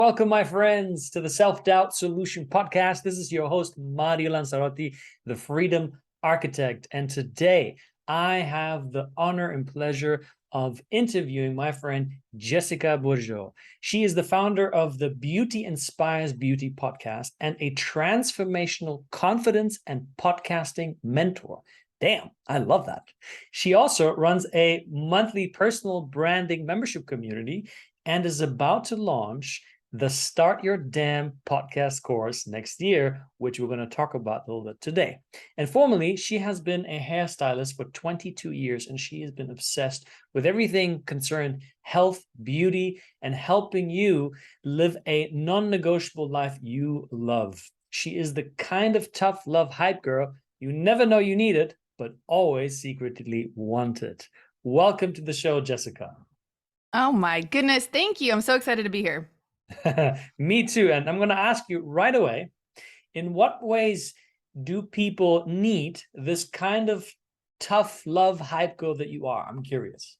Welcome, my friends, to the Self-Doubt Solution Podcast. This is your host, Mario Lanzarotti, the Freedom Architect. And today I have the honor and pleasure of interviewing my friend, Jessica Burgio. She is the founder of the Beauty Inspires Beauty podcast and a transformational confidence and podcasting mentor. Damn, I love that. She also runs a monthly personal branding membership community and is about to launch the Start Your Damn podcast course next year, which we're going to talk about a little bit today. And formerly, she has been a hairstylist for 22 years, and she has been obsessed with everything concerned health, beauty, and helping you live a non-negotiable life you love. She is the kind of tough love hype girl you never know you need it, but always secretly want it. Welcome to the show, Jessica. Oh my goodness. Thank you. I'm so excited to be here. Me too. And I'm going to ask you right away, in what ways do people need this kind of tough love hype girl that you are? I'm curious.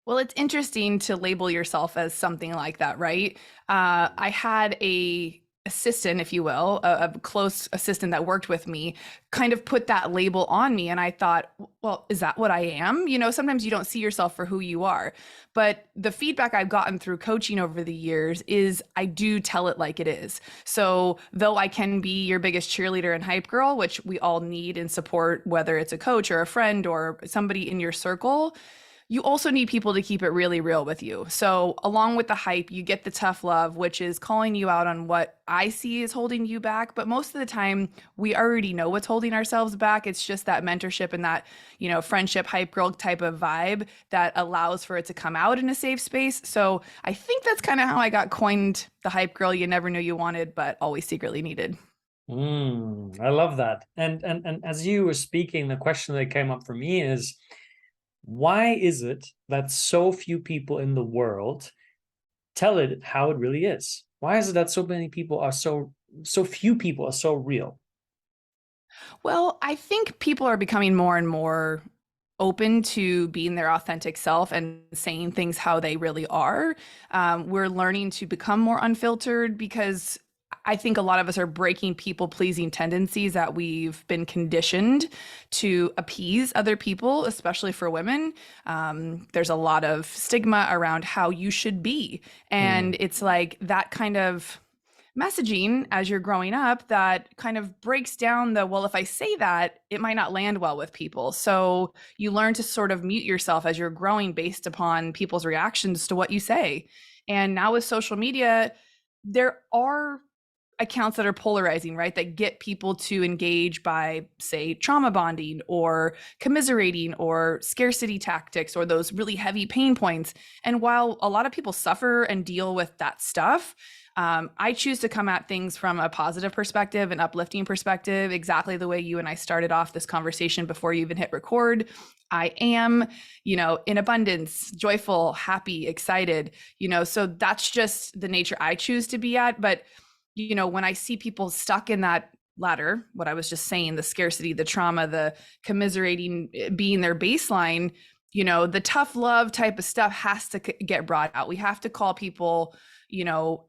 Well, it's interesting to label yourself as something like that, right? I had a assistant, if you will, a close assistant that worked with me, kind of put that label on me. And I thought, well, is that what I am? You know, sometimes you don't see yourself for who you are. But the feedback I've gotten through coaching over the years is I do tell it like it is. So though I can be your biggest cheerleader and hype girl, which we all need and support, whether it's a coach or a friend or somebody in your circle, you also need people to keep it really real with you. So along with the hype, you get the tough love, which is calling you out on what I see is holding you back. But most of the time, we already know what's holding ourselves back. It's just that mentorship and that, friendship, hype girl type of vibe that allows for it to come out in a safe space. So I think that's kind of how I got coined the hype girl you never knew you wanted, but always secretly needed. I love that. And as you were speaking, the question that came up for me is, why is it that so few people in the world tell it how it really is? Why is it that so few people are so real? Well, I think people are becoming more and more open to being their authentic self and saying things how they really are. We're learning to become more unfiltered because I think a lot of us are breaking people-pleasing tendencies that we've been conditioned to appease other people, especially for women. There's a lot of stigma around how you should be. And it's like that kind of messaging as you're growing up that kind of breaks down well, if I say that, it might not land well with people. So you learn to sort of mute yourself as you're growing based upon people's reactions to what you say. And now with social media, there are accounts that are polarizing, right? That get people to engage by, say, trauma bonding or commiserating or scarcity tactics or those really heavy pain points. And while a lot of people suffer and deal with that stuff, I choose to come at things from a positive perspective, an uplifting perspective, exactly the way you and I started off this conversation before you even hit record. I am, in abundance, joyful, happy, excited, so that's just the nature I choose to be at. But when I see people stuck in that ladder, what I was just saying, the scarcity, the trauma, the commiserating being their baseline, the tough love type of stuff has to get brought out. We have to call people,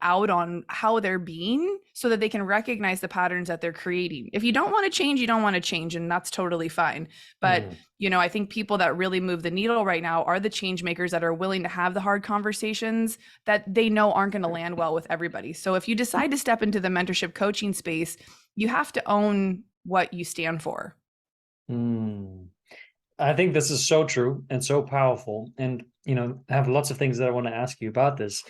out on how they're being so that they can recognize the patterns that they're creating. If you don't want to change, you don't want to change, and that's totally fine. But, I think people that really move the needle right now are the change makers that are willing to have the hard conversations that they know aren't going to land well with everybody. So if you decide to step into the mentorship coaching space, you have to own what you stand for. I think this is so true and so powerful. And, I have lots of things that I want to ask you about this.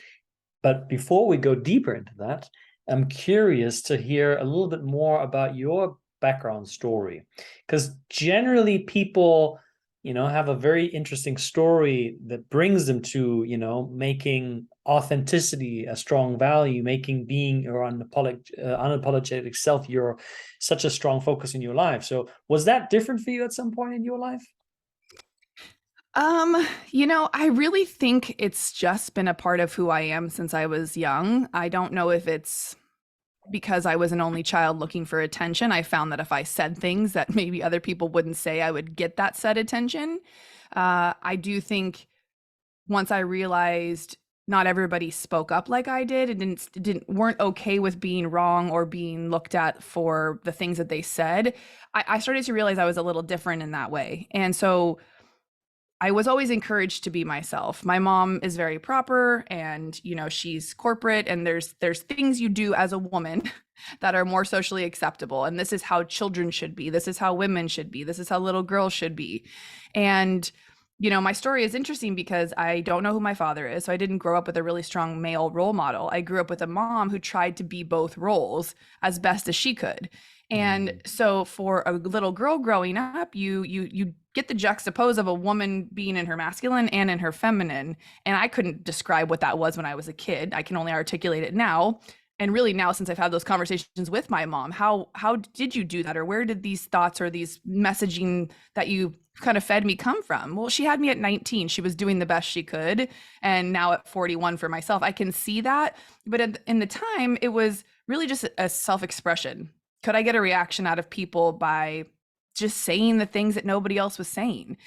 But before we go deeper into that, I'm curious to hear a little bit more about your background story. Because generally people, have a very interesting story that brings them to, making authenticity a strong value, making being your unapologetic self such a strong focus in your life. So was that different for you at some point in your life? I really think it's just been a part of who I am since I was young. I don't know if it's because I was an only child looking for attention. I found that if I said things that maybe other people wouldn't say, I would get that said attention. I do think once I realized not everybody spoke up like I did, and didn't weren't okay with being wrong or being looked at for the things that they said. I started to realize I was a little different in that way. And so I was always encouraged to be myself. My mom is very proper, and she's corporate, and there's things you do as a woman that are more socially acceptable, and this is how children should be. This is how women should be. This is how little girls should be. And my story is interesting because I don't know who my father is, so I didn't grow up with a really strong male role model. I grew up with a mom who tried to be both roles as best as she could. And so for a little girl growing up, you get the juxtapose of a woman being in her masculine and in her feminine. And I couldn't describe what that was when I was a kid. I can only articulate it now. And really now, since I've had those conversations with my mom, how did you do that? Or where did these thoughts or these messaging that you kind of fed me come from? Well, she had me at 19. She was doing the best she could. And now at 41 for myself, I can see that. But in the time, it was really just a self-expression. Could I get a reaction out of people by just saying the things that nobody else was saying?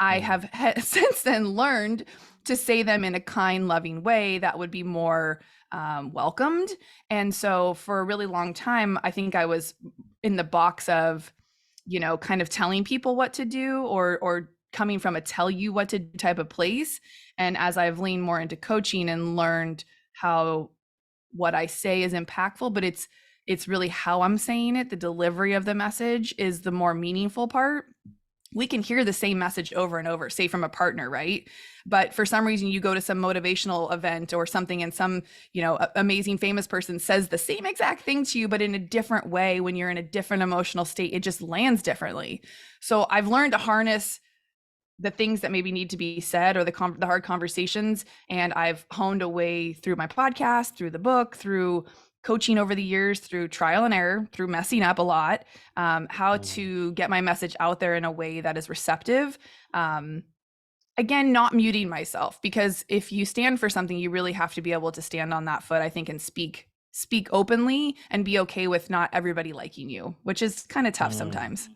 I have since then learned to say them in a kind, loving way that would be more welcomed. And so for a really long time, I think I was in the box of, kind of telling people what to do, or coming from a tell you what to do type of place. And as I've leaned more into coaching and learned how what I say is impactful, but it's really how I'm saying it. The delivery of the message is the more meaningful part. We can hear the same message over and over, say from a partner, right? But for some reason, you go to some motivational event or something, and some, amazing famous person says the same exact thing to you, but in a different way. When you're in a different emotional state, it just lands differently. So I've learned to harness the things that maybe need to be said, or the hard conversations. And I've honed a way through my podcast, through the book, through coaching over the years, through trial and error, through messing up a lot, how to get my message out there in a way that is receptive. Again, not muting myself, because if you stand for something, you really have to be able to stand on that foot, I think, and speak openly and be okay with not everybody liking you, which is kind of tough sometimes.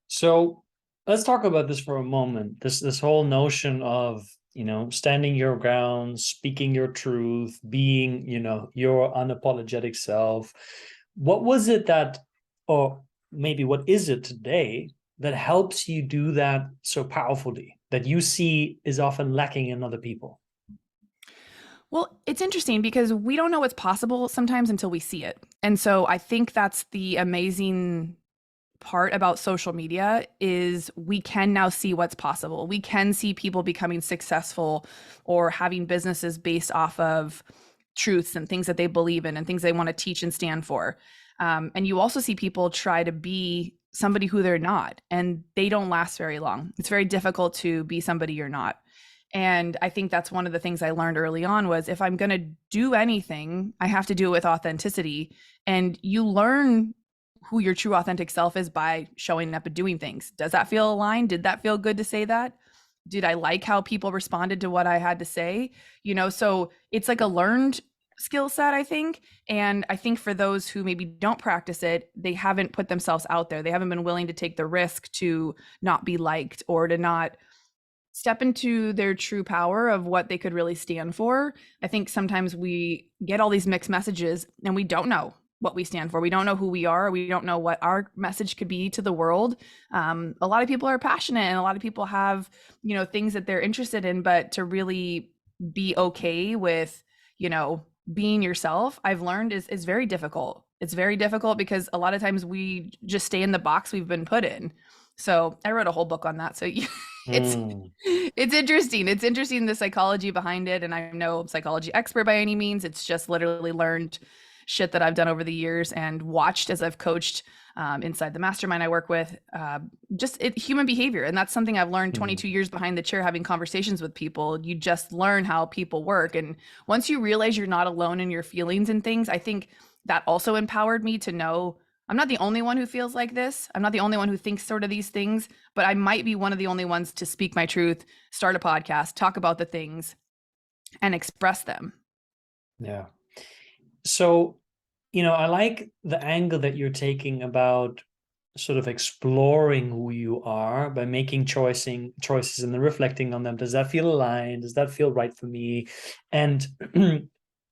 So let's talk about this for a moment. This whole notion of standing your ground, speaking your truth, being your unapologetic self. What was it that, or maybe what is it today, that helps you do that so powerfully, that you see is often lacking in other people? Well, it's interesting because we don't know what's possible sometimes until we see it. And so I think that's the amazing part about social media, is we can now see what's possible. We can see people becoming successful or having businesses based off of truths and things that they believe in and things they want to teach and stand for. And you also see people try to be somebody who they're not, and they don't last very long. It's very difficult to be somebody you're not. And I think that's one of the things I learned early on, was if I'm going to do anything, I have to do it with authenticity. And you learn who your true authentic self is by showing up and doing things. Does that feel aligned? Did that feel good to say that? Did I like how people responded to what I had to say? So it's like a learned skill set, I think. And I think for those who maybe don't practice it, they haven't put themselves out there. They haven't been willing to take the risk to not be liked, or to not step into their true power of what they could really stand for. I think sometimes we get all these mixed messages and we don't know what we stand for. We don't know who we are. We don't know what our message could be to the world. A lot of people are passionate, and a lot of people have, things that they're interested in, but to really be okay with, being yourself, I've learned is very difficult. It's very difficult because a lot of times we just stay in the box we've been put in. So I wrote a whole book on that. So it's interesting. It's interesting, the psychology behind it. And I'm no psychology expert by any means. It's just literally learned shit that I've done over the years and watched as I've coached inside the mastermind I work with, human behavior. And that's something I've learned 22 years behind the chair, having conversations with people. You just learn how people work. And once you realize you're not alone in your feelings and things, I think that also empowered me to know I'm not the only one who feels like this. I'm not the only one who thinks sort of these things, but I might be one of the only ones to speak my truth, start a podcast, talk about the things, and express them. Yeah. So, I like the angle that you're taking about sort of exploring who you are by making choices and then reflecting on them. Does that feel aligned? Does that feel right for me? And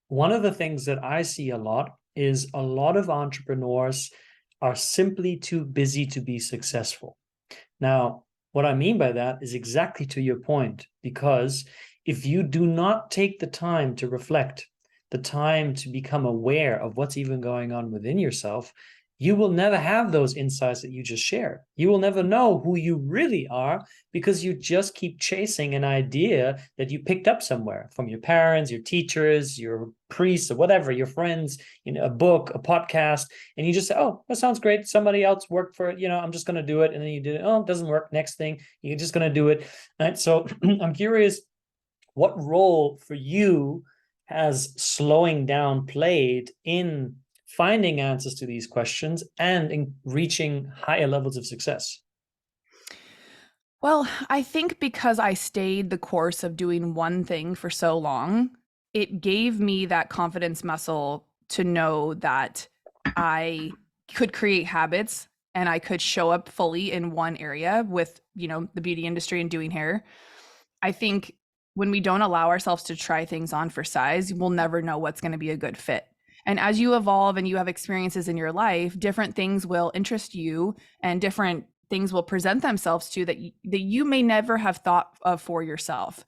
one of the things that I see a lot is a lot of entrepreneurs are simply too busy to be successful. Now, what I mean by that is exactly to your point, because if you do not take the time to reflect, the time to become aware of what's even going on within yourself, you will never have those insights that you just shared. You will never know who you really are because you just keep chasing an idea that you picked up somewhere from your parents, your teachers, your priests, or whatever, your friends, a book, a podcast, and you just say, oh, that sounds great. Somebody else worked for it. I'm just going to do it. And then you do it. Oh, it doesn't work. Next thing, you're just going to do it. Right. So I'm curious, what role for you has slowing down played in finding answers to these questions and in reaching higher levels of success? Well, I think because I stayed the course of doing one thing for so long, it gave me that confidence muscle to know that I could create habits and I could show up fully in one area with, the beauty industry and doing hair. I think when we don't allow ourselves to try things on for size, we'll never know what's going to be a good fit. And as you evolve and you have experiences in your life, different things will interest you and different things will present themselves to that you may never have thought of for yourself.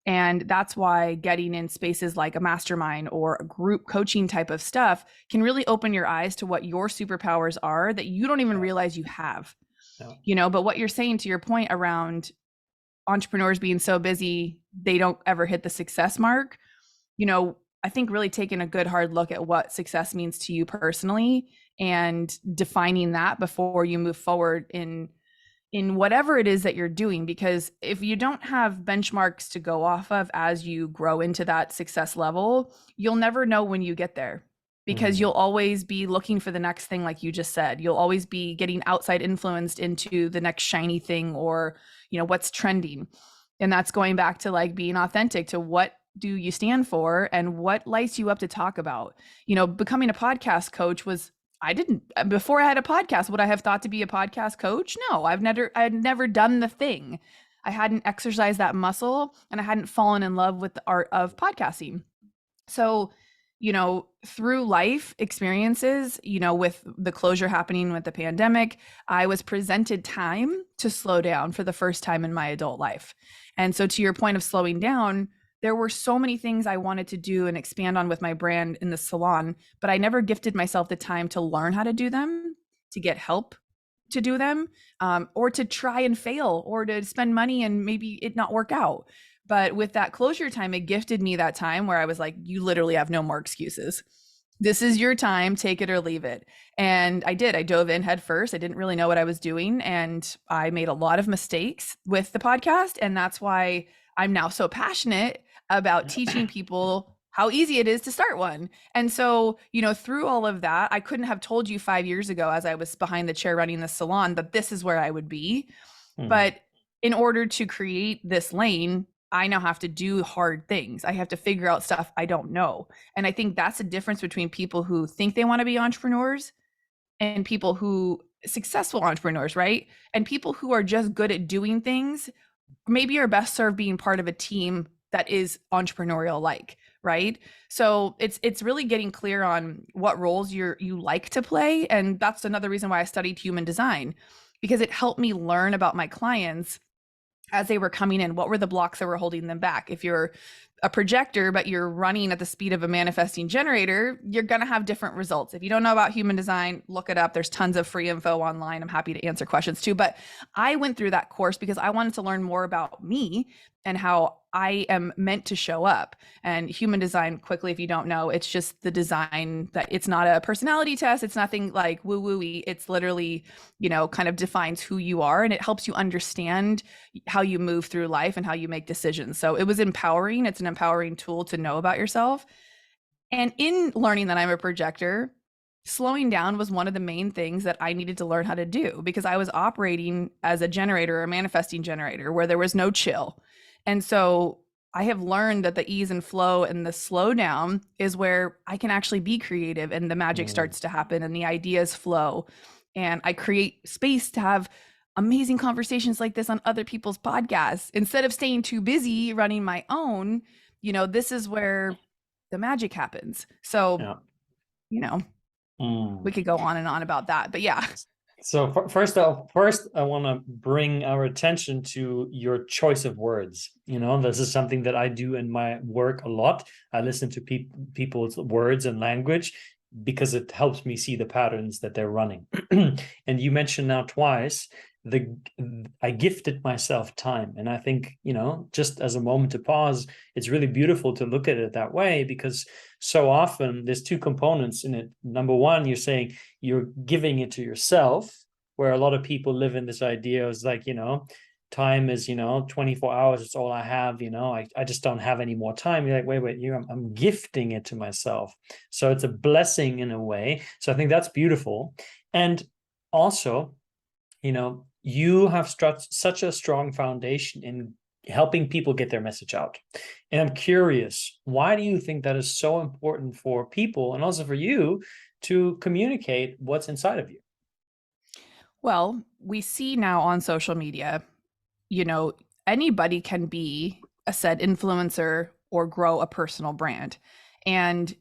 And that's why getting in spaces like a mastermind or a group coaching type of stuff can really open your eyes to what your superpowers are that you don't even realize you have. But what you're saying, to your point around entrepreneurs being so busy, they don't ever hit the success mark, I think really taking a good hard look at what success means to you personally and defining that before you move forward in whatever it is that you're doing. Because if you don't have benchmarks to go off of as you grow into that success level, you'll never know when you get there, because you'll always be looking for the next thing. Like you just said, you'll always be getting outside influenced into the next shiny thing or, what's trending. And that's going back to like being authentic to what do you stand for and what lights you up to talk about. Becoming a podcast coach was, before I had a podcast, would I have thought to be a podcast coach? No, I'd never done the thing. I hadn't exercised that muscle and I hadn't fallen in love with the art of podcasting. So, through life experiences, with the closure happening with the pandemic, I was presented time to slow down for the first time in my adult life. And so to your point of slowing down, there were so many things I wanted to do and expand on with my brand in the salon, but I never gifted myself the time to learn how to do them, to get help to do them, or to try and fail, or to spend money and maybe it not work out. But with that closure time, it gifted me that time where I was like, you literally have no more excuses. This is your time, take it or leave it. And I did. I dove in head first. I didn't really know what I was doing. And I made a lot of mistakes with the podcast. And that's why I'm now so passionate about teaching people how easy it is to start one. And so, through all of that, I couldn't have told you 5 years ago as I was behind the chair running the salon that this is where I would be. But in order to create this lane, I now have to do hard things. I have to figure out stuff I don't know. And I think that's the difference between people who think they want to be entrepreneurs and people who successful entrepreneurs, right? And people who are just good at doing things maybe are best served being part of a team that is entrepreneurial like, right? So it's really getting clear on what roles you like to play. And that's another reason why I studied human design, because it helped me learn about my clients as they were coming in. What were the blocks that were holding them back? If you're a projector, but you're running at the speed of a manifesting generator, you're going to have different results. If you don't know about human design, look it up. There's tons of free info online. I'm happy to answer questions too. But I went through that course because I wanted to learn more about me and how I am meant to show up. And human design, quickly, if you don't know, it's just the design that it's not a personality test. It's nothing like woo-woo-y. It's literally, kind of defines who you are, and it helps you understand how you move through life and how you make decisions. So it was empowering. It's an empowering tool to know about yourself. And in learning that I'm a projector, slowing down was one of the main things that I needed to learn how to do, because I was operating as a generator, a manifesting generator, where there was no chill. And so I have learned that the ease and flow and the slow down is where I can actually be creative and the magic starts to happen and the ideas flow. and I create space to have amazing conversations like this on other people's podcasts instead of staying too busy running my own. This is where the magic happens. So, Yeah. we could go on and on about that, but yeah. So first, I want to bring our attention to your choice of words. This is something that I do in my work a lot. I listen to people's words and language because it helps me see the patterns that they're running. And you mentioned now twice I gifted myself time. And I think, just as a moment to pause, it's really beautiful to look at it that way, because so often there's two components in it. Number one, you're saying you're giving it to yourself, where a lot of people live in this idea is like, time is, 24 hours. It's all I have, I just don't have any more time. You're like, wait, I'm gifting it to myself. So it's a blessing in a way. So I think that's beautiful. And also, you have such a strong foundation in helping people get their message out. And I'm curious, why do you think that is so important for people and also for you to communicate what's inside of you? Well, we see now on social media, anybody can be a said influencer or grow a personal brand. And,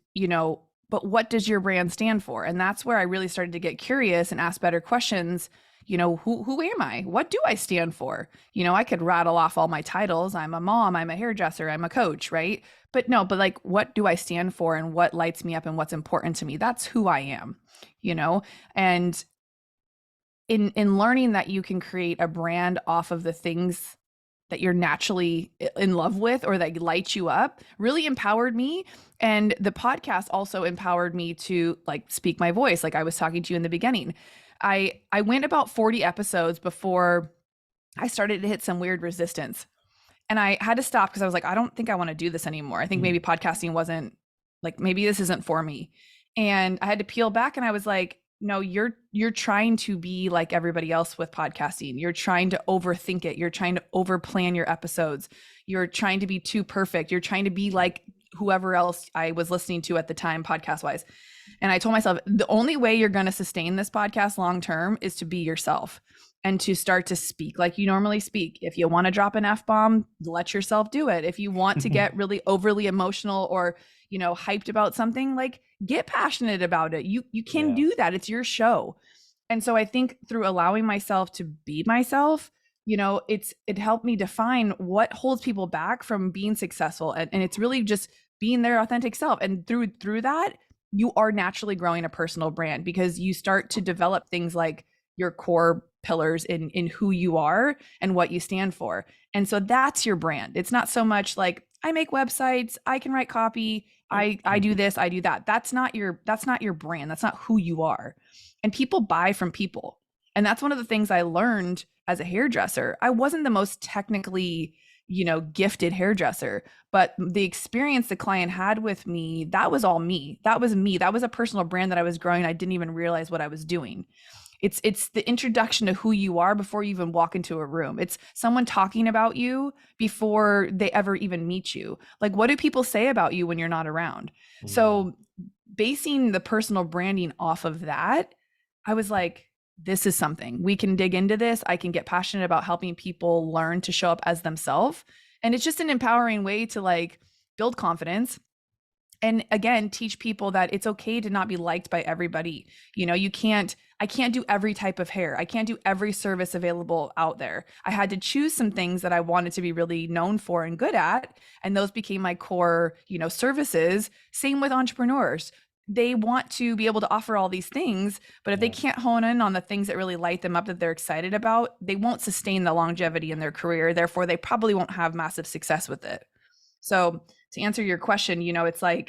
but what does your brand stand for? And that's where I really started to get curious and ask better questions. Who am I? What do I stand for? I could rattle off all my titles. I'm a mom, I'm a hairdresser, I'm a coach, right? But like, what do I stand for and what lights me up and what's important to me? That's who I am, and in learning that you can create a brand off of the things that you're naturally in love with or that light you up really empowered me. And the podcast also empowered me to speak my voice. Like I was talking to you in the beginning. I went about 40 episodes before I started to hit some weird resistance. And I had to stop because I was like, I don't think I want to do this anymore. I think maybe podcasting wasn't maybe this isn't for me. And I had to peel back and I was like, no, you're trying to be like everybody else with podcasting. You're trying to overthink it. You're trying to overplan your episodes. You're trying to be too perfect. You're trying to be like whoever else I was listening to at the time, podcast wise. And I told myself, the only way you're going to sustain this podcast long term is to be yourself and to start to speak like you normally speak. If you want to drop an F-bomb, let yourself do it. If you want to get really overly emotional or, hyped about something, get passionate about it. You can do that. It's your show. And so I think through allowing myself to be myself, it helped me define what holds people back from being successful. And it's really just being their authentic self. And through that, you are naturally growing a personal brand because you start to develop things like your core pillars in who you are and what you stand for. And so that's your brand. It's not so much like I make websites, I can write copy, I do this, I do that. That's not your brand. That's not who you are. And people buy from people. And that's one of the things I learned as a hairdresser. I wasn't the most technically, gifted hairdresser, but the experience the client had with me, that was all me. That was me. That was a personal brand that I was growing. I didn't even realize what I was doing. It's the introduction to who you are before you even walk into a room. It's someone talking about you before they ever even meet you. Like, what do people say about you when you're not around? So basing the personal branding off of that, I was like, this is something we can dig into this. I can get passionate about helping people learn to show up as themselves. And it's just an empowering way to build confidence. And again, teach people that it's okay to not be liked by everybody. I can't do every type of hair. I can't do every service available out there. I had to choose some things that I wanted to be really known for and good at. And those became my core, services. Same with entrepreneurs. They want to be able to offer all these things, but if they can't hone in on the things that really light them up that they're excited about, they won't sustain the longevity in their career. Therefore, they probably won't have massive success with it. So to answer your question, it's I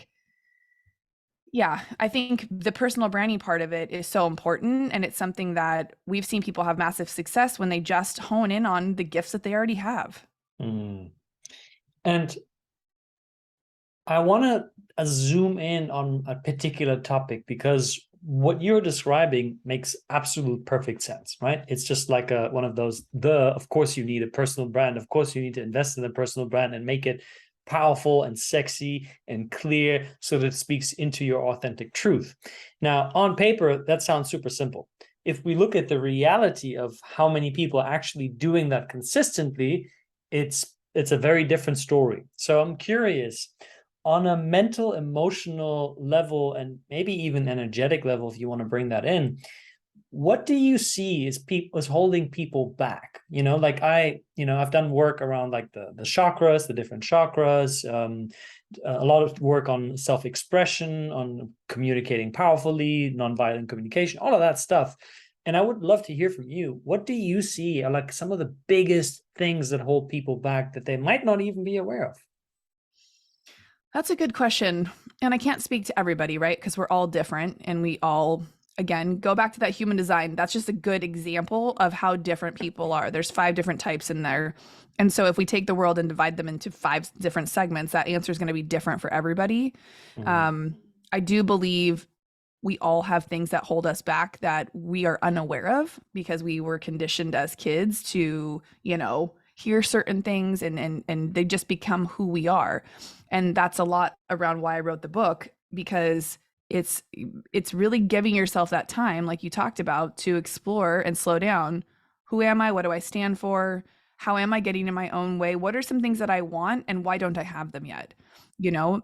think the personal branding part of it is so important. And it's something that we've seen people have massive success when they just hone in on the gifts that they already have. And I want to zoom in on a particular topic because what you're describing makes absolute perfect sense, right? It's just like one of those, of course you need a personal brand. Of course you need to invest in a personal brand and make it powerful and sexy and clear so that it speaks into your authentic truth. Now, on paper, that sounds super simple. if we look at the reality of how many people are actually doing that consistently, it's a very different story. So I'm curious, on a mental, emotional level, and maybe even energetic level, if you want to bring that in, what do you see is holding people back? Like I've done work around like the chakras, the different chakras, a lot of work on self-expression, on communicating powerfully, nonviolent communication, all of that stuff. And I would love to hear from you. What do you see are like some of the biggest things that hold people back that they might not even be aware of? That's a good question. And I can't speak to everybody, right? Because we're all different and we all, again, go back to that human design. That's just a good example of how different people are. There's 5 different types in there. And so if we take the world and divide them into 5 different segments, that answer is going to be different for everybody. Mm. I do believe we all have things that hold us back that we are unaware of because we were conditioned as kids to, hear certain things and they just become who we are. And that's a lot around why I wrote the book, because it's really giving yourself that time, like you talked about, to explore and slow down. Who am I? What do I stand for? How am I getting in my own way? What are some things that I want and why don't I have them yet? You know,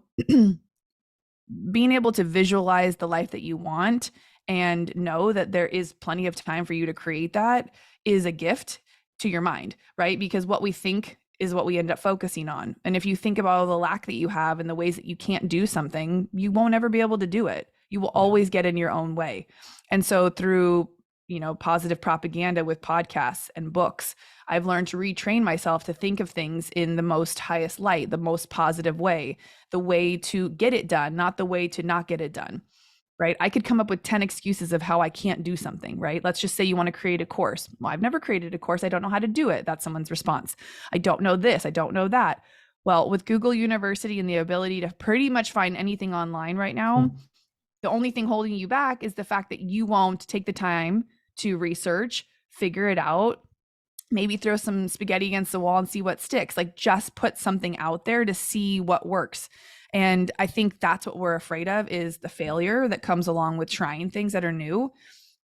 being able to visualize the life that you want and know that there is plenty of time for you to create that is a gift to your mind, right? Because what we think is what we end up focusing on. And if you think about all the lack that you have and the ways that you can't do something, you won't ever be able to do it. You will always get in your own way. And so through, positive propaganda with podcasts and books, I've learned to retrain myself to think of things in the most highest light, the most positive way, the way to get it done, not the way to not get it done. Right? I could come up with 10 excuses of how I can't do something, right? Let's just say you want to create a course. Well, I've never created a course. I don't know how to do it. That's someone's response. I don't know this. I don't know that. Well, with Google University and the ability to pretty much find anything online right now, the only thing holding you back is the fact that you won't take the time to research, figure it out, maybe throw some spaghetti against the wall and see what sticks. Like, just put something out there to see what works. And I think that's what we're afraid of, is the failure that comes along with trying things that are new.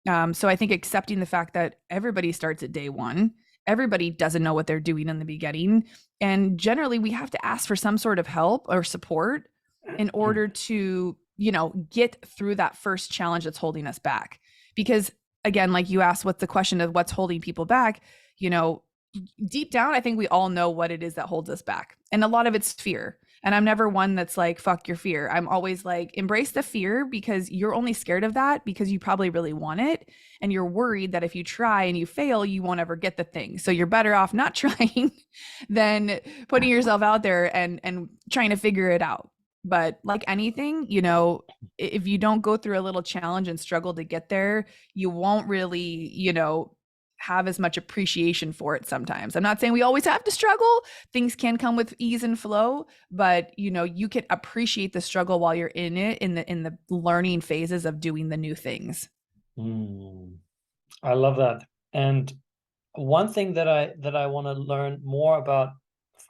So I think accepting the fact that everybody starts at day one, everybody doesn't know what they're doing in the beginning. And generally we have to ask for some sort of help or support in order to, get through that first challenge that's holding us back. Because again, like you asked, what's the question of what's holding people back? Deep down, I think we all know what it is that holds us back. And a lot of it's fear. And I'm never one that's like, fuck your fear. I'm always like, embrace the fear, because you're only scared of that because you probably really want it. And you're worried that if you try and you fail, you won't ever get the thing. So you're better off not trying than putting yourself out there and trying to figure it out. But like anything, if you don't go through a little challenge and struggle to get there, you won't really, have as much appreciation for it sometimes. I'm not saying we always have to struggle. Things can come with ease and flow, but you can appreciate the struggle while you're in it, in the learning phases of doing the new things. I love that. And one thing that I want to learn more about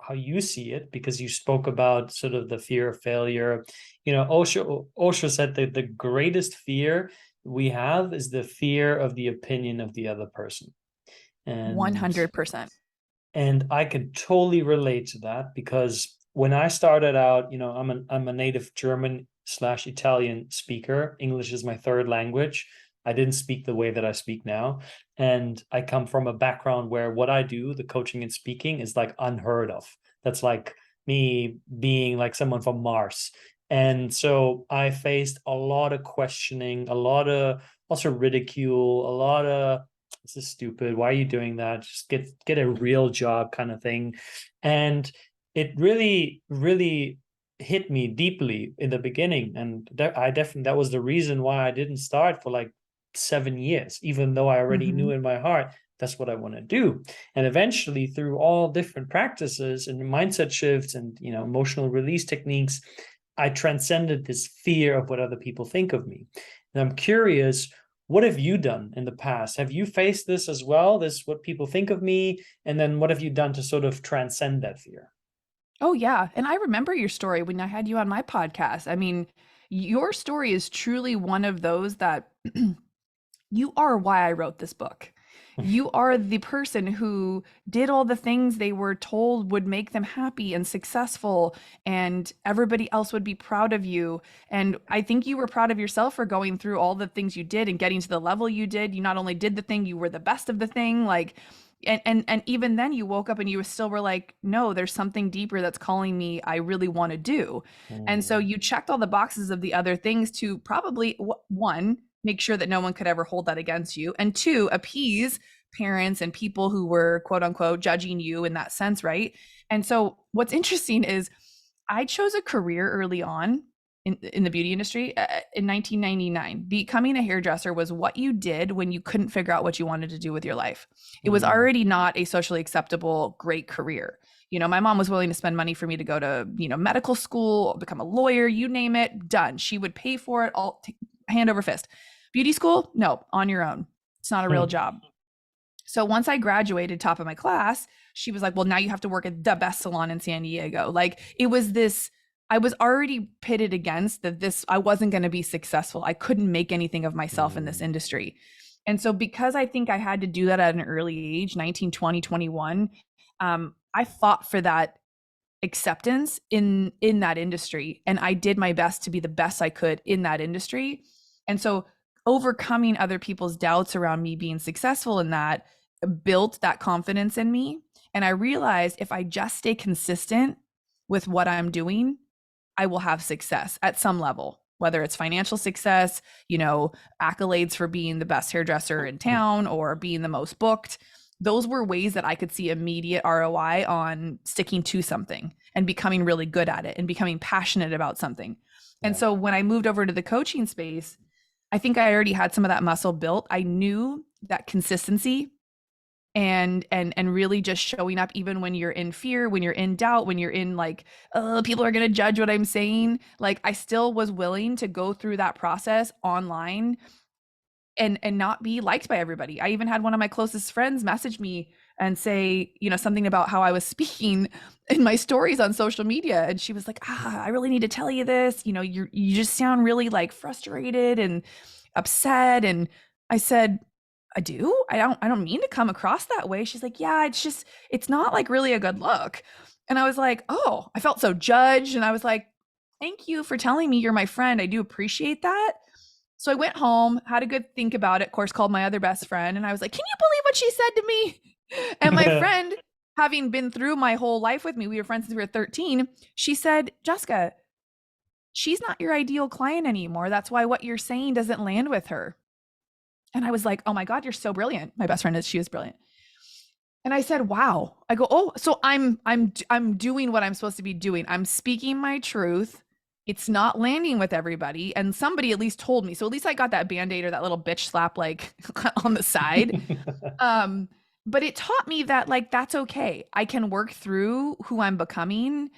how you see it, because you spoke about sort of the fear of failure. Osho said that the greatest fear we have is the fear of the opinion of the other person. And 100%. and I could totally relate to that, because when I started out, I'm a native German/Italian speaker. English is my third language. I didn't speak the way that I speak now. And I come from a background where what I do, the coaching and speaking, is like unheard of. That's like me being like someone from Mars. And so I faced a lot of questioning, a lot of also ridicule, a lot of, this is stupid, why are you doing that, just get a real job kind of thing. And it really hit me deeply in the beginning. And that was the reason why I didn't start for like 7 years, even though I already knew in my heart that's what I want to do. And eventually, through all different practices and mindset shifts and emotional release techniques, I transcended this fear of what other people think of me. And I'm curious, what have you done in the past? Have you faced this as well? This, what people think of me? And then what have you done to sort of transcend that fear? Oh, yeah. And I remember your story when I had you on my podcast. I mean, your story is truly one of those that you are why I wrote this book. You are the person who did all the things they were told would make them happy and successful, and everybody else would be proud of you. And I think you were proud of yourself for going through all the things you did and getting to the level you did. You not only did the thing, you were the best of the thing. Like, and even then you woke up and you still were like, no, there's something deeper that's calling me, I really want to do. And so Mm, you checked all the boxes of the other things to probably, one, make sure that no one could ever hold that against you, and two, appease parents and people who were quote unquote judging you in that sense, right? And so what's interesting is I chose a career early on in the beauty industry in 1999. Becoming a hairdresser was what you did when you couldn't figure out what you wanted to do with your life. It was mm, already not a socially acceptable, great career. My mom was willing to spend money for me to go to, medical school, become a lawyer, you name it, done. She would pay for it all, hand over fist. Beauty school? No, on your own. It's not a real mm, job. So once I graduated top of my class, she was like, well, now you have to work at the best salon in San Diego. Like it was this, I was already pitted against that I wasn't going to be successful. I couldn't make anything of myself in this mm, industry. And so because I think I had to do that at an early age, 19, 20, 21, I fought for that acceptance in that industry, and I did my best to be the best I could in that industry. And so overcoming other people's doubts around me being successful in that built that confidence in me. And I realized if I just stay consistent with what I'm doing, I will have success at some level, whether it's financial success, accolades for being the best hairdresser in mm. town or being the most booked. Those were ways that I could see immediate ROI on sticking to something and becoming really good at it and becoming passionate about something. And Yeah. so when I moved over to the coaching space, I think I already had some of that muscle built. I knew that consistency and really just showing up even when you're in fear, when you're in doubt, when you're in like, oh, people are going to judge what I'm saying. Like I still was willing to go through that process online and not be liked by everybody. I even had one of my closest friends message me and say, something about how I was speaking in my stories on social media. And she was like, I really need to tell you this. You just sound really like frustrated and upset. And I said, I do. I don't mean to come across that way. She's like, yeah, it's not like really a good look. And I was like, oh, I felt so judged. And I was like, thank you for telling me you're my friend. I do appreciate that. So I went home, had a good think about it, of course, called my other best friend. And I was like, can you believe what she said to me? And my friend, having been through my whole life with me, we were friends since we were 13. She said, Jessica, she's not your ideal client anymore. That's why what you're saying doesn't land with her. And I was like, oh my God, you're so brilliant. My best friend she is brilliant. And I said, wow. I go, oh, so I'm doing what I'm supposed to be doing. I'm speaking my truth. It's not landing with everybody. And somebody at least told me. So at least I got that band-aid or that little bitch slap like on the side. But it taught me that like that's okay. I can work through who I'm becoming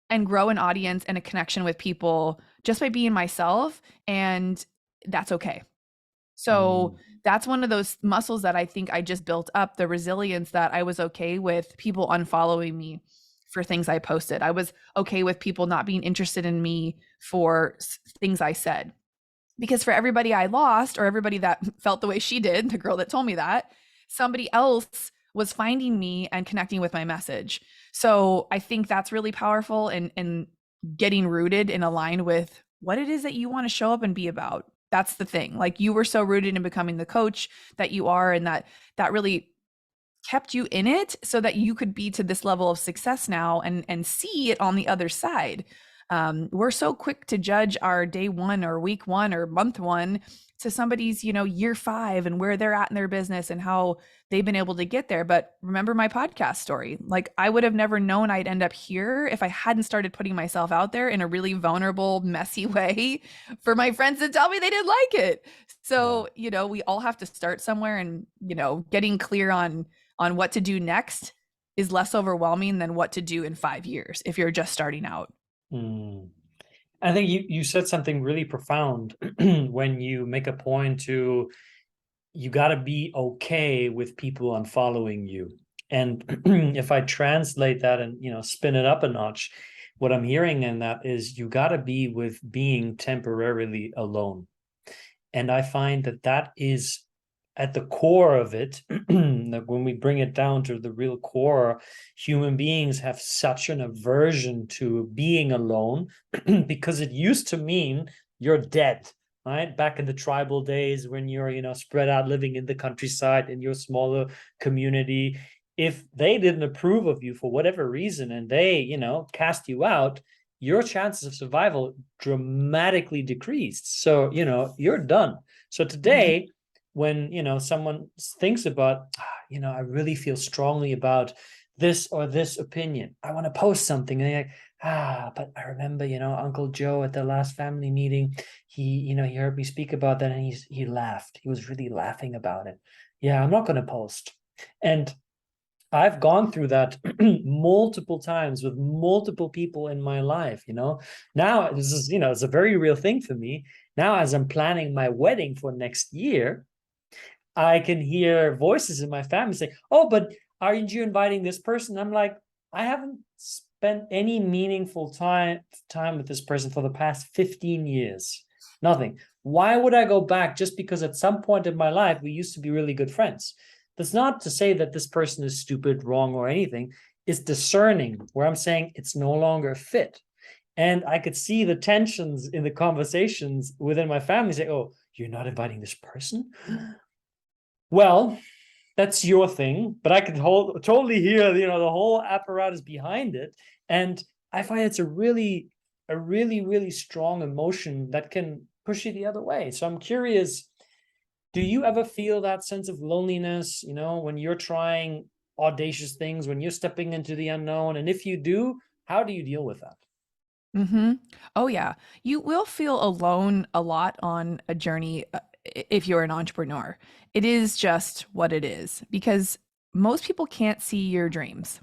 and grow an audience and a connection with people just by being myself. And that's okay. So Mm, that's one of those muscles that I think I just built up, the resilience that I was okay with people unfollowing me for things I posted. I was okay with people not being interested in me for things I said. Because for everybody I lost or everybody that felt the way she did, the girl that told me that, somebody else was finding me and connecting with my message. So I think that's really powerful and getting rooted and aligned with what it is that you want to show up and be about. That's the thing. Like you were so rooted in becoming the coach that you are, and that really kept you in it so that you could be to this level of success now and see it on the other side. We're so quick to judge our day one or week one or month one to somebody's, year 5 and where they're at in their business and how they've been able to get there. But remember my podcast story. Like I would have never known I'd end up here if I hadn't started putting myself out there in a really vulnerable, messy way for my friends to tell me they didn't like it. yeah. So, we all have to start somewhere, and, getting clear on what to do next is less overwhelming than what to do in 5 years if you're just starting out. Mm. I think you said something really profound when you make a point to you got to be okay with people unfollowing you. And if I translate that and spin it up a notch, what I'm hearing in that is you got to be with being temporarily alone. And I find that that is at the core of it, like when we bring it down to the real core, human beings have such an aversion to being alone because it used to mean you're dead, right? Back in the tribal days when you're, spread out living in the countryside in your smaller community. If they didn't approve of you for whatever reason and they, cast you out, your chances of survival dramatically decreased. So, you're done. So today, when someone thinks about, I really feel strongly about this or this opinion, I want to post something, and they're like, but I remember, Uncle Joe at the last family meeting, he heard me speak about that, and he laughed. He was really laughing about it. Yeah, I'm not going to post. And I've gone through that multiple times with multiple people in my life. Now this is, it's a very real thing for me. Now, as I'm planning my wedding for next year, I can hear voices in my family say, "Oh, but aren't you inviting this person?" I'm like, I haven't spent any meaningful time with this person for the past 15 years. Nothing. Why would I go back just because at some point in my life we used to be really good friends? That's not to say that this person is stupid, wrong, or anything. It's discerning where I'm saying it's no longer a fit. And I could see the tensions in the conversations within my family say, "Oh, you're not inviting this person?" Well, that's your thing, but I could totally hear, the whole apparatus behind it. And I find it's a really, really strong emotion that can push you the other way. So I'm curious, do you ever feel that sense of loneliness, when you're trying audacious things, when you're stepping into the unknown? And if you do, how do you deal with that? Mm-hmm. Oh, yeah. You will feel alone a lot on a journey if you're an entrepreneur. It is just what it is because most people can't see your dreams.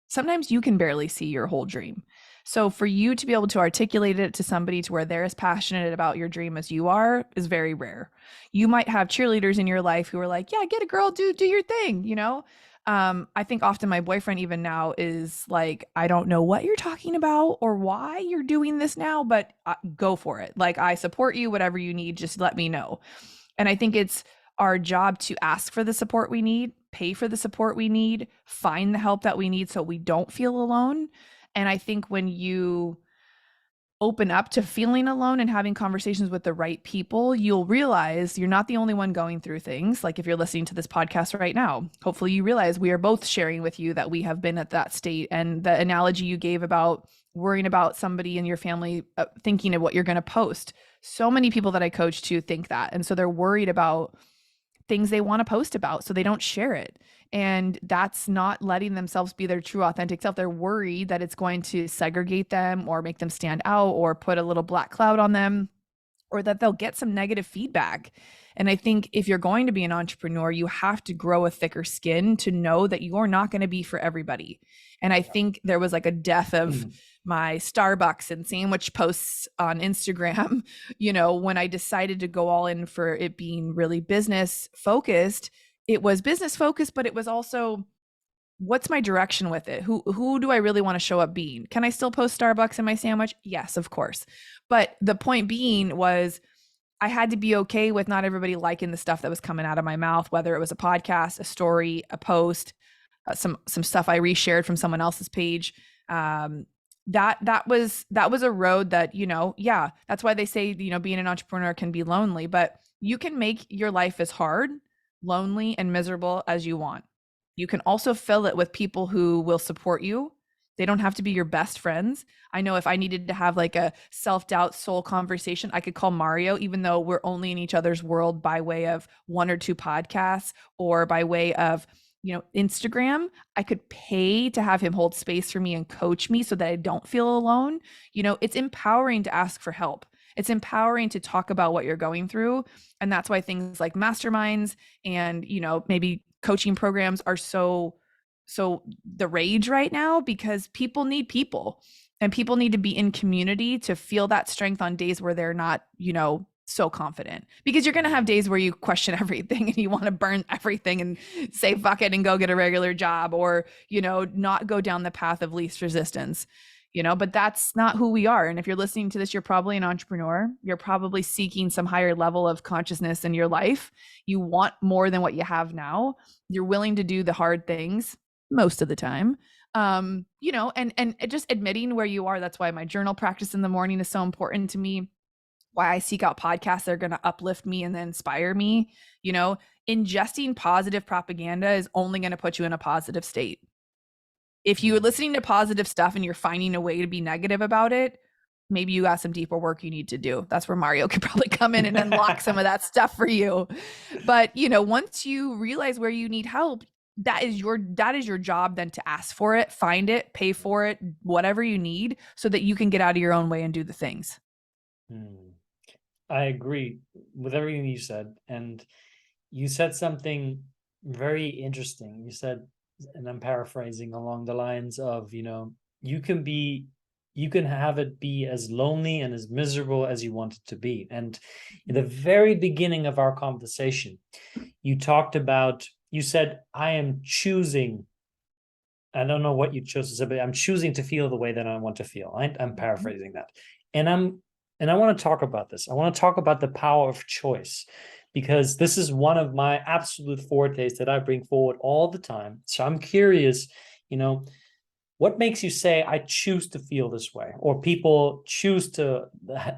Sometimes you can barely see your whole dream. So for you to be able to articulate it to somebody to where they're as passionate about your dream as you are is very rare. You might have cheerleaders in your life who are like, "Yeah, get a girl, do your thing." I think often my boyfriend even now is like, "I don't know what you're talking about or why you're doing this now, but go for it. Like, I support you, whatever you need, just let me know." And I think it's our job to ask for the support we need, pay for the support we need, find the help that we need so we don't feel alone. And I think when you open up to feeling alone and having conversations with the right people, you'll realize you're not the only one going through things. Like if you're listening to this podcast right now, hopefully you realize we are both sharing with you that we have been at that state. And the analogy you gave about worrying about somebody in your family thinking of what you're going to post. So many people that I coach to think that. And so they're worried about things they want to post about, so they don't share it. And that's not letting themselves be their true authentic self. They're worried that it's going to segregate them or make them stand out or put a little black cloud on them or that they'll get some negative feedback. And I think if you're going to be an entrepreneur, you have to grow a thicker skin to know that you're not going to be for everybody. And I think there was like a death of my Starbucks and sandwich posts on Instagram, when I decided to go all in for it being really business focused. It was business focused, but it was also, what's my direction with it? Who do I really want to show up being? Can I still post Starbucks in my sandwich? Yes, of course. But the point being was I had to be okay with not everybody liking the stuff that was coming out of my mouth, whether it was a podcast, a story, a post, some stuff I reshared from someone else's page. That was a road that, yeah, that's why they say, being an entrepreneur can be lonely, but you can make your life as hard, lonely, and miserable as you want. You can also fill it with people who will support you. They don't have to be your best friends. I know if I needed to have like a self-doubt soul conversation, I could call Mario, even though we're only in each other's world by way of one or two podcasts or by way of, Instagram. I could pay to have him hold space for me and coach me so that I don't feel alone. It's empowering to ask for help. It's empowering to talk about what you're going through. And that's why things like masterminds and, maybe coaching programs are so the rage right now, because people need people and people need to be in community to feel that strength on days where they're not, so confident, because you're going to have days where you question everything and you want to burn everything and say, fuck it and go get a regular job or, not go down the path of least resistance. but that's not who we are. And if you're listening to this, you're probably an entrepreneur. You're probably seeking some higher level of consciousness in your life. You want more than what you have now. You're willing to do the hard things most of the time. And just admitting where you are. That's why my journal practice in the morning is so important to me. Why I seek out podcasts that are going to uplift me and then inspire me. Ingesting positive propaganda is only going to put you in a positive state. If you're listening to positive stuff and you're finding a way to be negative about it, maybe you got some deeper work you need to do. That's where Mario could probably come in and unlock some of that stuff for you. But, once you realize where you need help, that is your job then to ask for it, find it, pay for it, whatever you need, so that you can get out of your own way and do the things. I agree with everything you said. And you said something very interesting. You said, and I'm paraphrasing, along the lines of, you can have it be as lonely and as miserable as you want it to be. And in the very beginning of our conversation, you said, I am choosing. I don't know what you chose to say, but I'm choosing to feel the way that I want to feel. I'm paraphrasing that. And I want to talk about this. I want to talk about the power of choice, because this is one of my absolute fortes that I bring forward all the time. So I'm curious, what makes you say, I choose to feel this way, or people choose to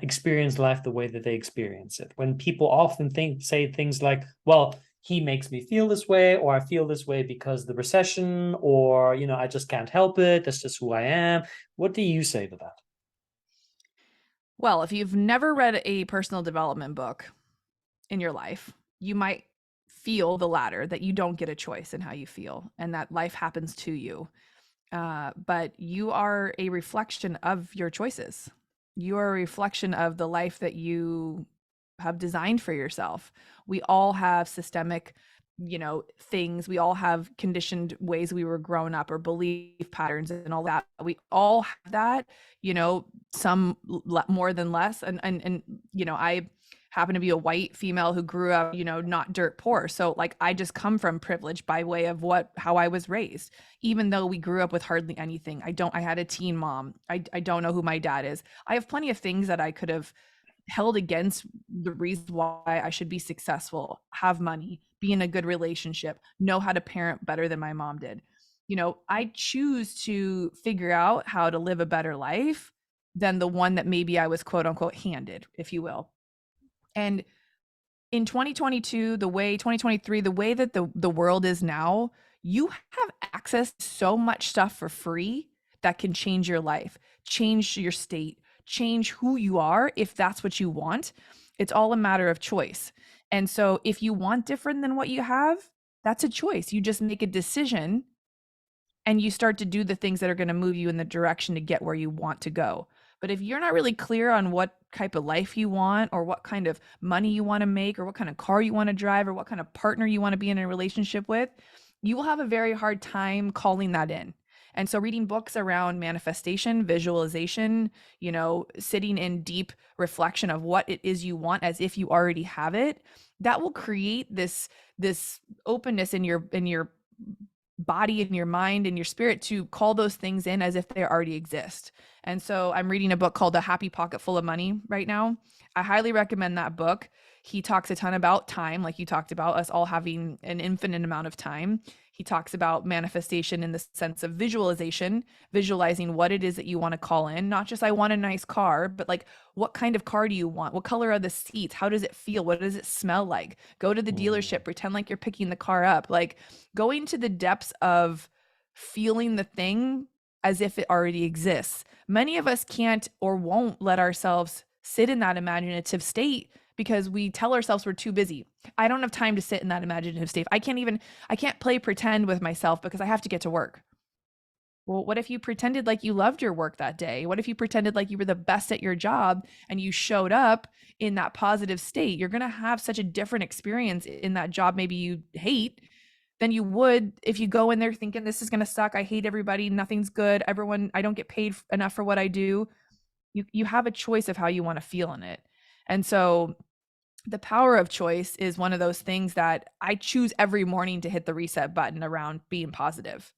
experience life the way that they experience it? When people often say things like, well, he makes me feel this way, or I feel this way because the recession, or, I just can't help it. That's just who I am. What do you say to that? Well, if you've never read a personal development book in your life, you might feel the latter, that you don't get a choice in how you feel and that life happens to you. But you are a reflection of your choices. You are a reflection of the life that you have designed for yourself. We all have systemic, things. We all have conditioned ways we were grown up, or belief patterns and all that. We all have that, some more than less. And I happen to be a white female who grew up, not dirt poor. So like, I just come from privilege by way of how I was raised. Even though we grew up with hardly anything, I had a teen mom. I don't know who my dad is. I have plenty of things that I could have held against the reason why I should be successful, have money, be in a good relationship, know how to parent better than my mom did. I choose to figure out how to live a better life than the one that maybe I was quote unquote handed, if you will. And in 2022, 2023, the way that the world is now, you have access to so much stuff for free that can change your life, change your state, change who you are if that's what you want. It's all a matter of choice. And so if you want different than what you have, that's a choice. You just make a decision and you start to do the things that are going to move you in the direction to get where you want to go. But if you're not really clear on what type of life you want, or what kind of money you want to make, or what kind of car you want to drive, or what kind of partner you want to be in a relationship with, you will have a very hard time calling that in. And so reading books around manifestation, visualization, sitting in deep reflection of what it is you want as if you already have it, that will create this openness in your body and your mind and your spirit to call those things in as if they already exist. And so I'm reading a book called A Happy Pocket Full of Money right now. I highly recommend that book. He talks a ton about time, like you talked about, us all having an infinite amount of time. He talks about manifestation in the sense of visualization, visualizing what it is that you want to call in, not just I want a nice car, but like, what kind of car do you want? What color are the seats? How does it feel? What does it smell like? Go to the dealership, pretend like you're picking the car up, like going to the depths of feeling the thing as if it already exists. Many of us can't or won't let ourselves sit in that imaginative state because we tell ourselves we're too busy. I don't have time to sit in that imaginative state. I can't play pretend with myself because I have to get to work. Well, what if you pretended like you loved your work that day? What if you pretended like you were the best at your job and you showed up in that positive state? You're going to have such a different experience in that job maybe you hate than you would if you go in there thinking this is going to suck. I hate everybody. Nothing's good. I don't get paid enough for what I do. You have a choice of how you want to feel in it. And so the power of choice is one of those things that I choose every morning to hit the reset button around being positive.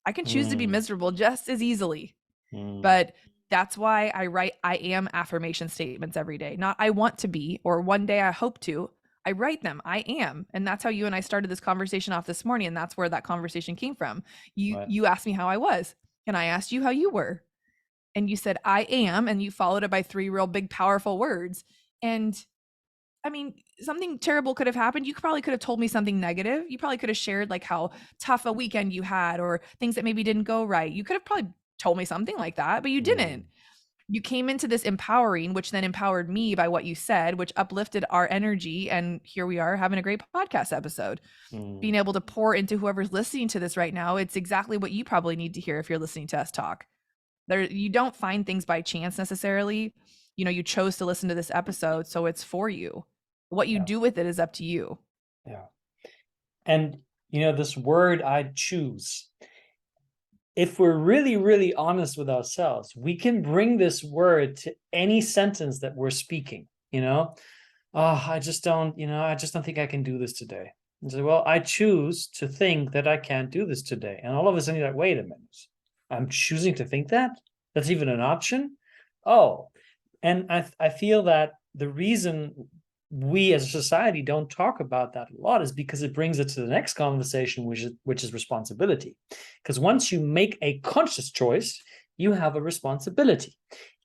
I can choose to be miserable just as easily. Mm. But that's why I write I am affirmation statements every day. Not I want to be or one day I hope to. I write them. I am. And that's how you and I started this conversation off this morning, and that's where that conversation came from. You Right. you asked me how I was, and I asked you how you were. And you said I am, and you followed it by three real big powerful words. And I mean, something terrible could have happened. You probably could have told me something negative. You probably could have shared like how tough a weekend you had or things that maybe didn't go right. You could have probably told me something like that, but you Mm. didn't. You came into this empowering, which then empowered me by what you said, which uplifted our energy. And here we are having a great podcast episode, Mm. being able to pour into whoever's listening to this right now. It's exactly what you probably need to hear if you're listening to us talk. There, you don't find things by chance necessarily. You know, you chose to listen to this episode, so it's for you. What you Yeah. do with it is up to you. Yeah. And this word I choose, if we're really, really honest with ourselves, we can bring this word to any sentence that we're speaking, Oh, I just don't think I can do this today. And say, well, I choose to think that I can't do this today. And all of a sudden you're like, wait a minute. I'm choosing to think that? That's even an option? Oh, and I feel that the reason we as a society don't talk about that a lot is because it brings it to the next conversation, which is responsibility. Because once you make a conscious choice, you have a responsibility.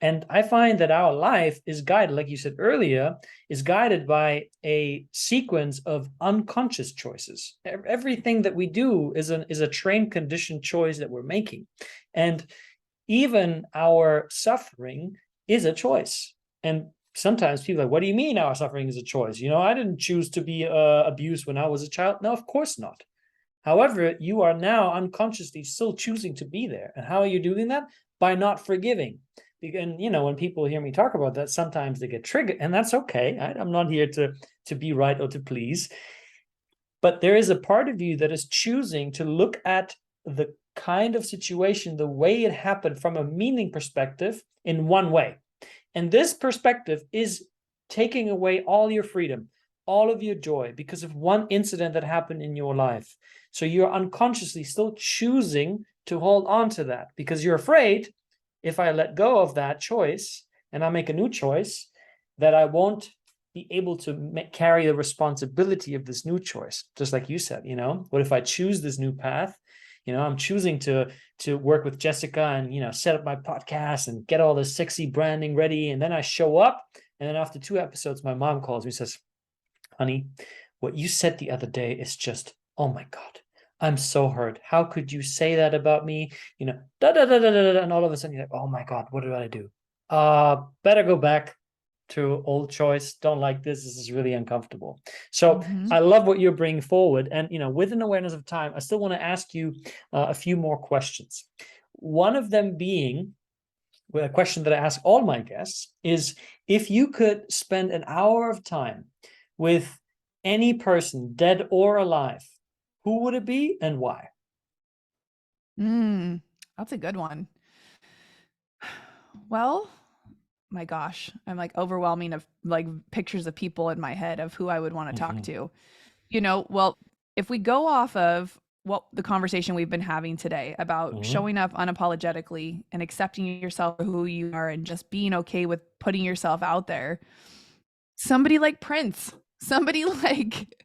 And I find that our life is guided, like you said earlier, is guided by a sequence of unconscious choices. Everything that we do is a trained conditioned choice that we're making. And even our suffering is a choice. And sometimes people are like, what do you mean our suffering is a choice? I didn't choose to be abused when I was a child. No, of course not. However, you are now unconsciously still choosing to be there. And how are you doing that? By not forgiving. And when people hear me talk about that, sometimes they get triggered, and that's okay. I'm not here to be right or to please. But there is a part of you that is choosing to look at the kind of situation, the way it happened from a meaning perspective in one way. And this perspective is taking away all your freedom, all of your joy because of one incident that happened in your life. So you're unconsciously still choosing to hold on to that because you're afraid if I let go of that choice and I make a new choice, that I won't be able to carry the responsibility of this new choice. Just like you said, what if I choose this new path? I'm choosing to work with Jessica and set up my podcast and get all this sexy branding ready, and then I show up, and then after 2 episodes my mom calls me and says, honey, what you said the other day is just, oh my God, I'm so hurt. How could you say that about me? Da da da da da da. And all of a sudden you're like, oh my God, what did I do? Better go back to old choice. Don't like this. This is really uncomfortable. So Mm-hmm. I love what you're bringing forward. And, with an awareness of time, I still want to ask you a few more questions. One of them being, a question that I ask all my guests is, if you could spend an hour of time with any person, dead or alive, who would it be and why? That's a good one. Well, my gosh, I'm like overwhelming of like pictures of people in my head of who I would want to talk Mm-hmm. to. Well, if we go off of what the conversation we've been having today about Mm-hmm. showing up unapologetically and accepting yourself for who you are and just being okay with putting yourself out there, somebody like Prince, somebody like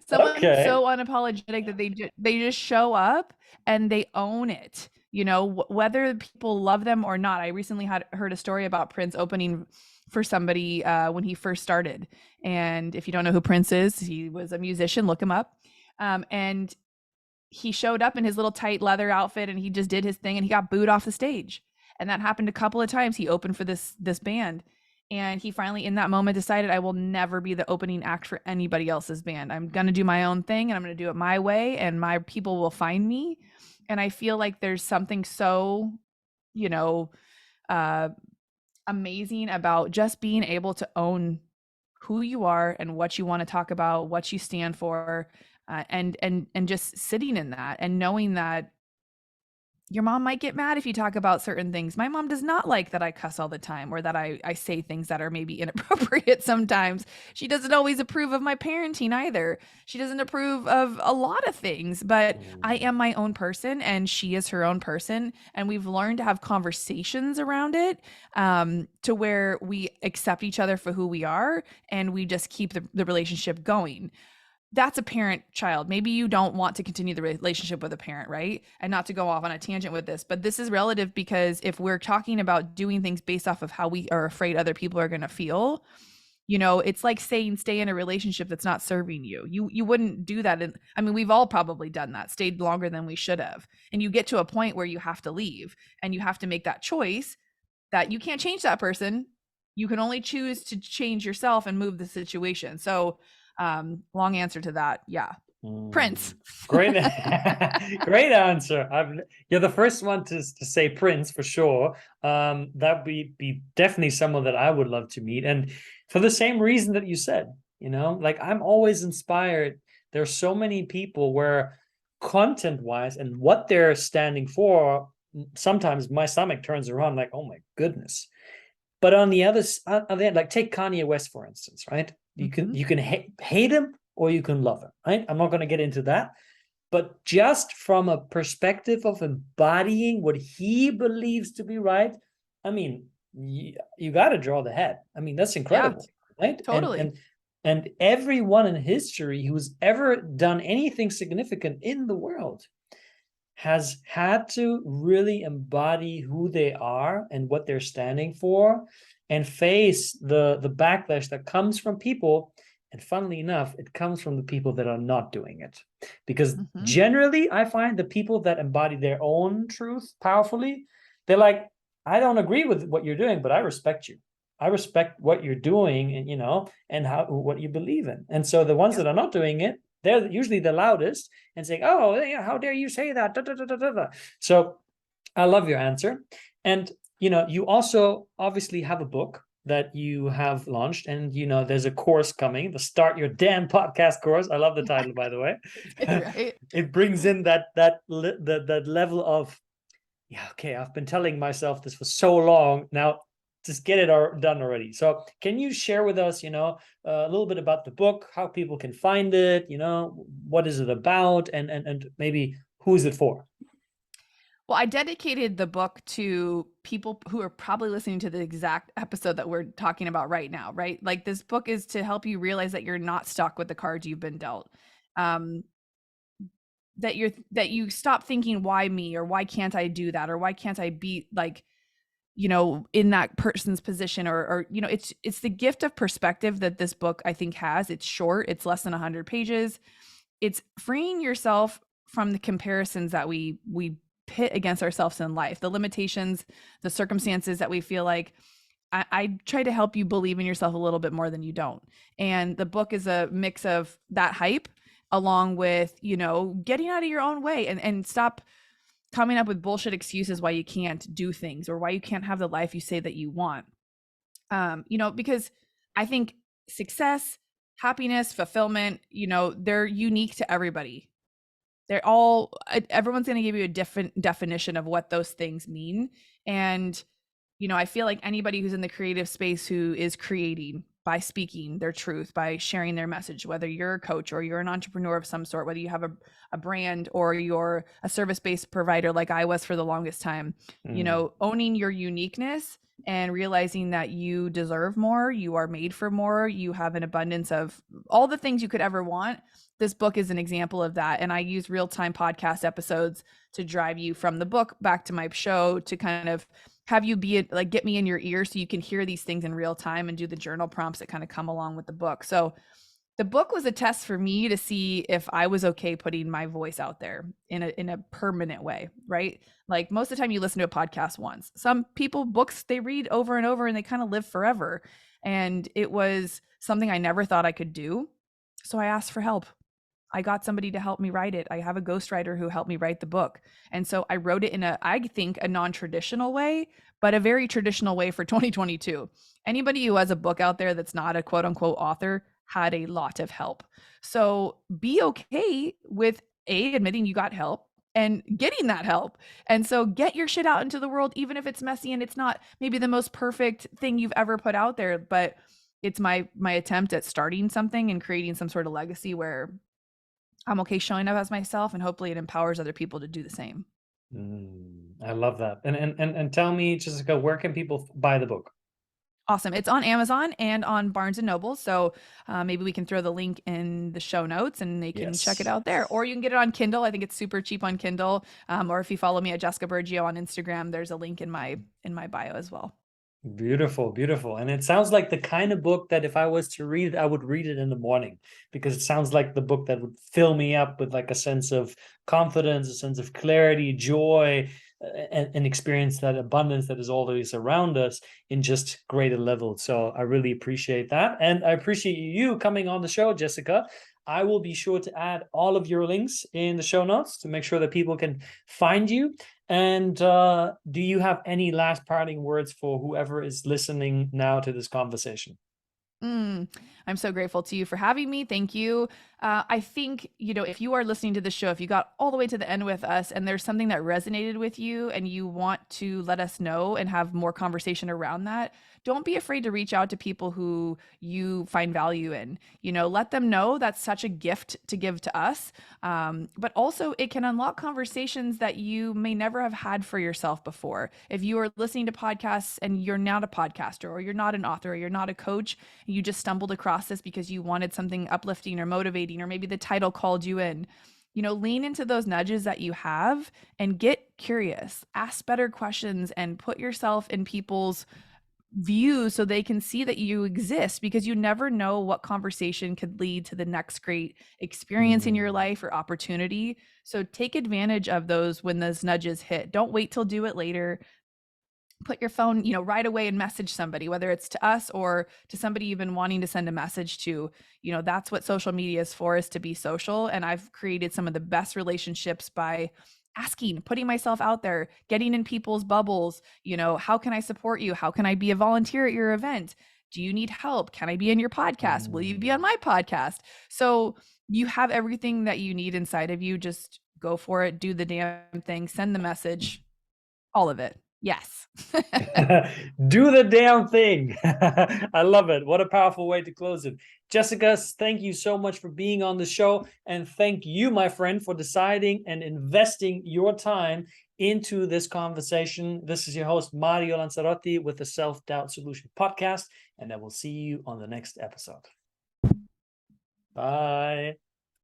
someone Okay. so unapologetic that they just show up and they own it. Whether people love them or not. I recently heard a story about Prince opening for somebody when he first started. And if you don't know who Prince is, he was a musician. Look him up. And he showed up in his little tight leather outfit and he just did his thing and he got booed off the stage. And that happened a couple of times. He opened for this band, and he finally in that moment decided, I will never be the opening act for anybody else's band. I'm going to do my own thing and I'm going to do it my way and my people will find me. And I feel like there's something so, you know, uh amazing about just being able to own who you are and what you want to talk about, what you stand for, and just sitting in that and knowing that your mom might get mad if you talk about certain things. My mom does not like that I cuss all the time or that I say things that are maybe inappropriate sometimes. She doesn't always approve of my parenting either. She doesn't approve of a lot of things, but I Mm, am my own person and she is her own person. And we've learned to have conversations around it, to where we accept each other for who we are and we just keep the relationship going. That's a parent child. Maybe you don't want to continue the relationship with a parent, right? And not to go off on a tangent with this, but this is relative because if we're talking about doing things based off of how we are afraid other people are going to feel, it's like saying stay in a relationship that's not serving you. You wouldn't do that. And I mean, we've all probably done that, stayed longer than we should have. And you get to a point where you have to leave and you have to make that choice that you can't change that person. You can only choose to change yourself and move the situation. So, long answer to that. Yeah. Prince. mm. Great, great answer. You're the first one to say Prince for sure. That would be definitely someone that I would love to meet, and for the same reason that you said, like I'm always inspired. There's so many people where content-wise and what they're standing for, sometimes my stomach turns around like, oh my goodness. But on the other end, like take Kanye West for instance, right? Mhm. You can hate him or you can love him, right? I'm not going to get into that, but just from a perspective of embodying what he believes to be right, I mean, you got to draw the head. I mean, that's Yeah, incredible, right? totally. And everyone in history who's ever done anything significant in the world has had to really embody who they are and what they're standing for and face the backlash that comes from people. And funnily enough, it comes from the people that are not doing it, because Mhm. generally I find the people that embody their own truth powerfully, they're like, I don't agree with what you're doing, but I respect you. I respect what you're doing, and and how what you believe in. And so the ones Yep. that are not doing it, they're usually the loudest and saying, "Oh, yeah, how dare you say that?" Da, da, da, da, da, da. So I love your answer. And you also obviously have a book that you have launched, and there's a course coming, the Start Your Damn Podcast course. I love the title, by the way. Right. It brings in that level of, yeah, okay, I've been telling myself this for so long now, just get it done already. So can you share with us, a little bit about the book, how people can find it, what is it about, and maybe who is it for? Well, I dedicated the book to people who are probably listening to the exact episode that we're talking about right now, right? Like this book is to help you realize that you're not stuck with the cards you've been dealt. Um, that you stop thinking why me, or why can't I do that, or why can't I be like, in that person's position, or it's the gift of perspective that this book I think has. It's short, it's less than 100 pages. It's freeing yourself from the comparisons that we pit against ourselves in life, the limitations, the circumstances that we feel like. I try to help you believe in yourself a little bit more than you don't. And the book is a mix of that hype along with, getting out of your own way, and stop coming up with bullshit excuses why you can't do things or why you can't have the life you say that you want. Because I think success, happiness, fulfillment, they're unique to everybody. They're all everyone's going to give you a different definition of what those things mean. And I feel like anybody who's in the creative space who is creating by speaking their truth, by sharing their message, whether you're a coach or you're an entrepreneur of some sort, whether you have a brand or you're a service-based provider like I was for the longest time, Mm, owning your uniqueness and realizing that you deserve more, you are made for more, you have an abundance of all the things you could ever want. This book is an example of that. And I use real-time podcast episodes to drive you from the book back to my show, to kind of have you be like, get me in your ear so you can hear these things in real time and do the journal prompts that kind of come along with the book. So the book was a test for me to see if I was okay putting my voice out there in a permanent way, right? Like most of the time you listen to a podcast once. Some people, books they read over and over and they kind of live forever. And it was something I never thought I could do. So I asked for help. I got somebody to help me write it. I have a ghostwriter who helped me write the book. And so I wrote it in I think, a non-traditional way, but a very traditional way for 2022. Anybody who has a book out there that's not a quote unquote author had a lot of help. So be okay with admitting you got help. and getting that help. And so get your shit out into the world, even if it's messy and it's not maybe the most perfect thing you've ever put out there, but it's my attempt at starting something and creating some sort of legacy where I'm okay showing up as myself, and hopefully it empowers other people to do the same. I love that. And tell me, Jessica, where can people buy the book? Awesome. It's on Amazon and on Barnes and Noble. So maybe we can throw the link in the show notes and they can check it Yes. out there. Or you can get it on Kindle. I think it's super cheap on Kindle. Or if you follow me at Jessica Burgio on Instagram, there's a link in my bio as well. Beautiful, beautiful. And it sounds like the kind of book that if I was to read it, I would read it in the morning, because it sounds like the book that would fill me up with like a sense of confidence, a sense of clarity, joy, and experience that abundance that is always around us in just greater levels. So I really appreciate that. And I appreciate you coming on the show, Jessica. I will be sure to add all of your links in the show notes to make sure that people can find you. And do you have any last parting words for whoever is listening now to this conversation? I'm so grateful to you for having me. Thank you. I think, if you are listening to the show, if you got all the way to the end with us and there's something that resonated with you and you want to let us know and have more conversation around that, don't be afraid to reach out to people who you find value in. Let them know that's such a gift to give to us. But also, it can unlock conversations that you may never have had for yourself before. If you are listening to podcasts and you're not a podcaster, or you're not an author, or you're not a coach, you just stumbled across this because you wanted something uplifting or motivating, or maybe the title called you in. Lean into those nudges that you have and get curious, ask better questions, and put yourself in people's view so they can see that you exist, because you never know what conversation could lead to the next great experience in your life or opportunity. So take advantage of those when those nudges hit. Don't wait till do it later. Put your phone, right away and message somebody, whether it's to us or to somebody you've been wanting to send a message to. That's what social media is for, is to be social. And I've created some of the best relationships by asking, putting myself out there, getting in people's bubbles. How can I support you? How can I be a volunteer at your event? Do you need help? Can I be in your podcast? Will you be on my podcast? So you have everything that you need inside of you. Just go for it. Do the damn thing. Send the message. All of it. Yes. Do the damn thing. I love it. What a powerful way to close it. Jessica, thank you so much for being on the show. And thank you, my friend, for deciding and investing your time into this conversation. This is your host, Mario Lanzarotti, with the Self-Doubt Solution podcast. And I will see you on the next episode. Bye.